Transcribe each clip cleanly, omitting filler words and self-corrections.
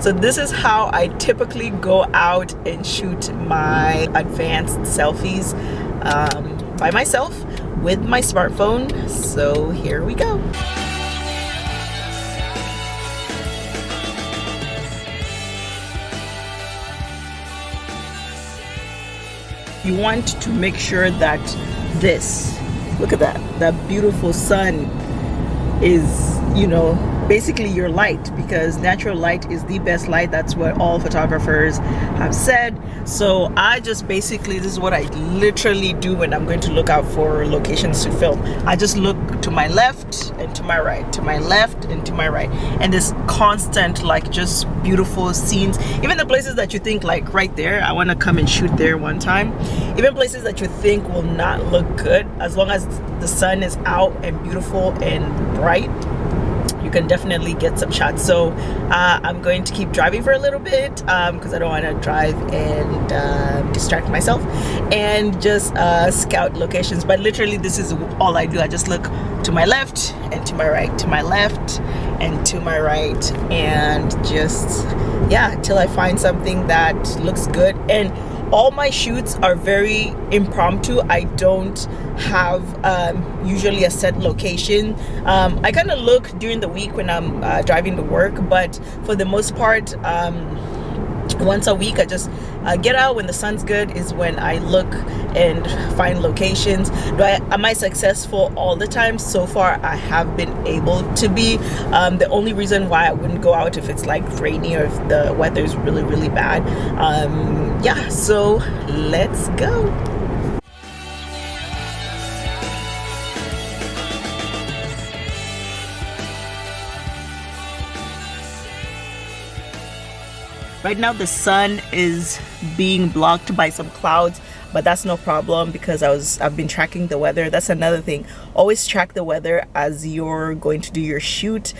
So this is how I typically go out and shoot my advanced selfies by myself with my smartphone. So here we go. You want to make sure that look at that beautiful sun is, you know, basically your light, because natural light is the best light. That's what all photographers have said. So I just basically, this is what I literally do when I'm going to look out for locations to film. I just look to my left and to my right, to my left and to my right, and this constant, like, just beautiful scenes. Even the places that you think, like right there, I want to come and shoot there one time. Even places that you think will not look good, as long as the sun is out and beautiful and bright, you can definitely get some shots. So I'm going to keep driving for a little bit because I don't want to drive and distract myself, and just scout locations. But literally this is all I do. I just look to my left and to my right, to my left and to my right, and just, yeah, till I find something that looks good. And all my shoots are very impromptu. I don't have usually a set location. I kind of look during the week when I'm driving to work, but for the most part, once a week I just get out when the sun's good is when I look and find locations. Am I successful all the time? So far I have been able to be. The only reason why I wouldn't go out if it's like rainy or if the weather is really, really bad. Yeah, so let's go. Right now the sun is being blocked by some clouds, but that's no problem because I've been tracking the weather. That's another thing. Always track the weather as you're going to do your shoot.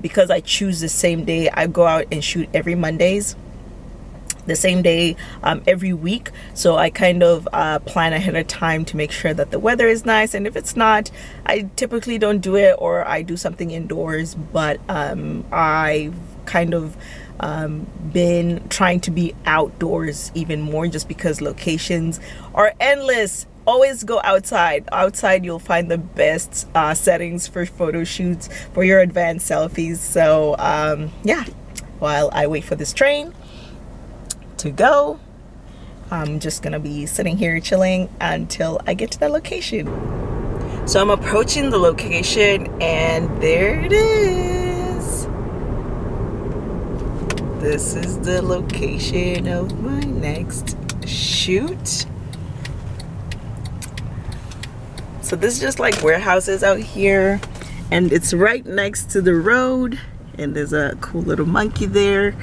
Because I choose the same day, I go out and shoot every Mondays, the same day every week. So I kind of plan ahead of time to make sure that the weather is nice, and if it's not, I typically don't do it, or I do something indoors. But I've kind of been trying to be outdoors even more, just because locations are endless. Always go outside. Outside you'll find the best settings for photo shoots, for your advanced selfies. So yeah, while I wait for this train to go, I'm just gonna be sitting here chilling until I get to that location. So I'm approaching the location, and there it is. This is the location of my next shoot. So this is just like warehouses out here, and it's right next to the road, and there's a cool little monkey there,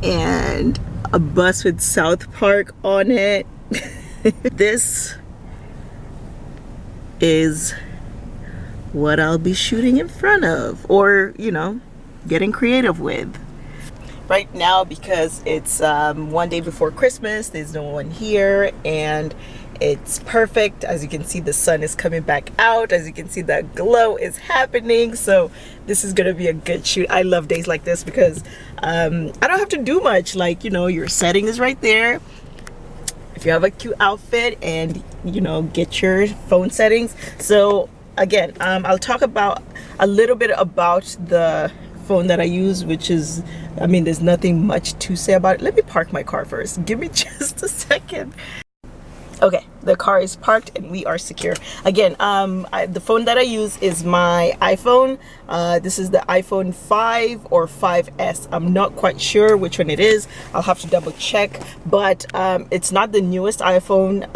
and a bus with South Park on it. This is what I'll be shooting in front of, or, you know, getting creative with. Right now, because it's one day before Christmas, there's no one here, and it's perfect. As you can see, the sun is coming back out. As you can see, the glow is happening. So this is gonna be a good shoot. I love days like this because I don't have to do much. Like, you know, your setting is right there. If you have a cute outfit, and, you know, get your phone settings. So again, I'll talk about a little bit about the phone that I use, which is, I mean, there's nothing much to say about it. Let me park my car first. Give me just a second. Okay, the car is parked and we are secure. Again, the phone that I use is my iPhone. This is the iPhone 5 or 5S. I'm not quite sure which one it is. I'll have to double check, but it's not the newest iPhone.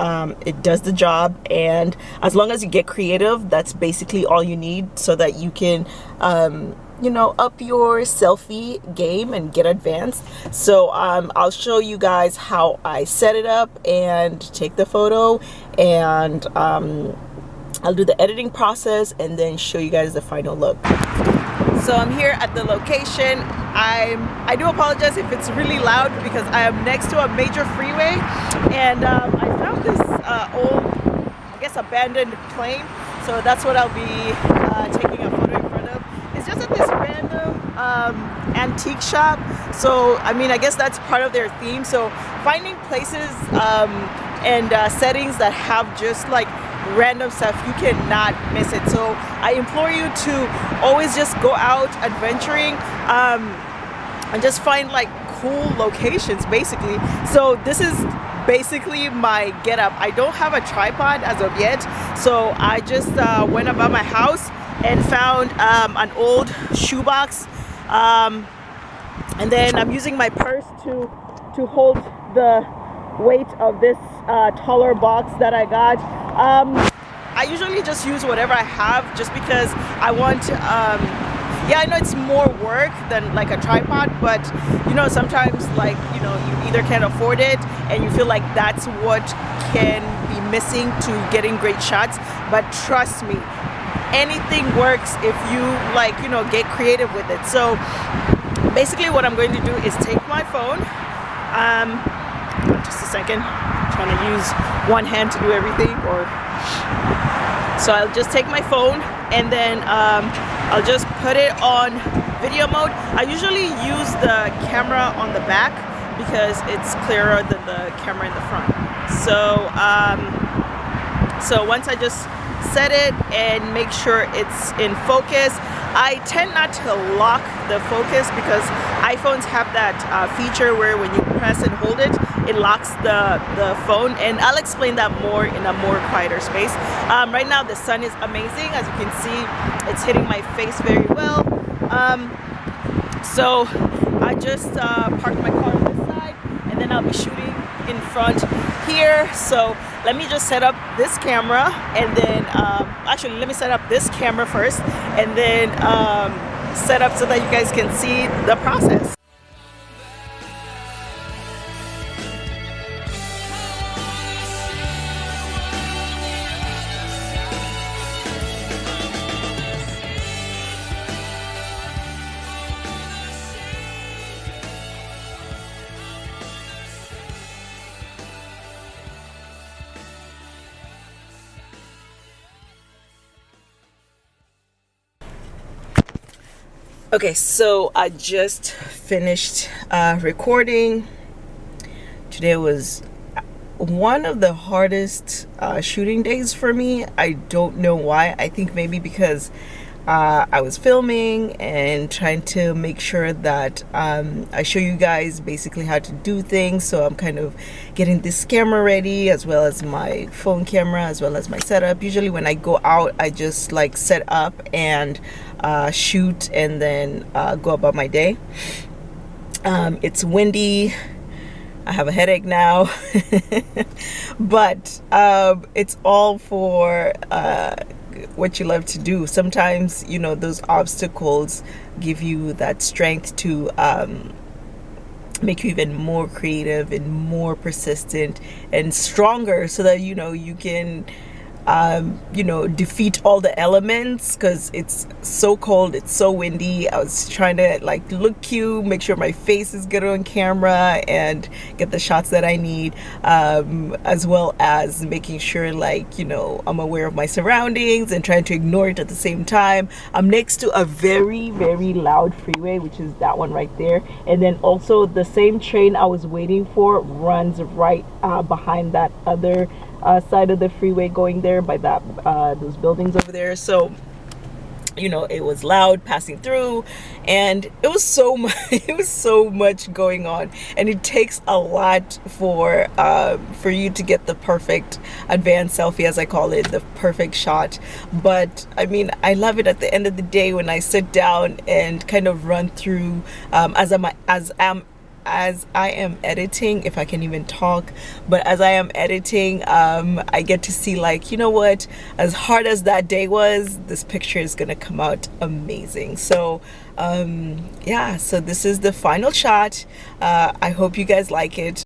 It does the job, and as long as you get creative, that's basically all you need, so that you can you know, up your selfie game and get advanced. So I'll show you guys how I set it up and take the photo, and I'll do the editing process and then show you guys the final look. So I'm here at the location. I do apologize if it's really loud, because I am next to a major freeway, and I found this old, I guess, abandoned plane. So that's what I'll be taking a photo in front of. It's just at this random antique shop. So I mean, I guess that's part of their theme. So finding places and settings that have just like random stuff, you cannot miss it. So I implore you to always just go out adventuring and just find like cool locations basically. So this is basically my getup. I don't have a tripod as of yet, so I just went about my house and found an old shoebox, and then I'm using my purse to hold the weight of this taller box that I got. I usually just use whatever I have just because I want to, yeah, I know it's more work than like a tripod, but you know, sometimes like, you know, you either can't afford it and you feel like that's what can be missing to getting great shots. But trust me, anything works if you like, you know, get creative with it. So basically what I'm going to do is take my phone, just a second, I'm trying to use one hand to do everything, or so I'll just take my phone and then I'll just put it on video mode. I usually use the camera on the back because it's clearer than the camera in the front. So so once I just set it and make sure it's in focus, I tend not to lock the focus because iPhones have that feature where when you press and hold it, it locks the phone, and I'll explain that more in a more quieter space. Right now the sun is amazing. As you can see, it's hitting my face very well. So I just parked my car on this side, and then I'll be shooting in front here. So let me just set up this camera, and then actually let me set up this camera first, and then set up so that you guys can see the process. Okay, so I just finished recording. Today was one of the hardest shooting days for me. I don't know why. I think maybe because I was filming and trying to make sure that I show you guys basically how to do things. So I'm kind of getting this camera ready, as well as my phone camera, as well as my setup. Usually when I go out, I just like set up and shoot and then go about my day. It's windy. I have a headache now. But it's all for what you love to do. Sometimes, you know, those obstacles give you that strength to make you even more creative and more persistent and stronger, so that, you know, you can you know, defeat all the elements, because it's so cold, it's so windy. I was trying to like look cute, make sure my face is good on camera, and get the shots that I need, as well as making sure, like, you know, I'm aware of my surroundings and trying to ignore it at the same time. I'm next to a very, very loud freeway, which is that one right there, and then also the same train I was waiting for runs right behind that other side of the freeway, going there by that those buildings over there. So, you know, it was loud passing through, and it was so much, it was so much going on, and it takes a lot for you to get the perfect advanced selfie, as I call it, the perfect shot. But I mean, I love it at the end of the day when I sit down and kind of run through as I am editing, if I can even talk, but as I am editing, I get to see, like, you know what, as hard as that day was, this picture is gonna come out amazing. So yeah, so this is the final shot. I hope you guys like it.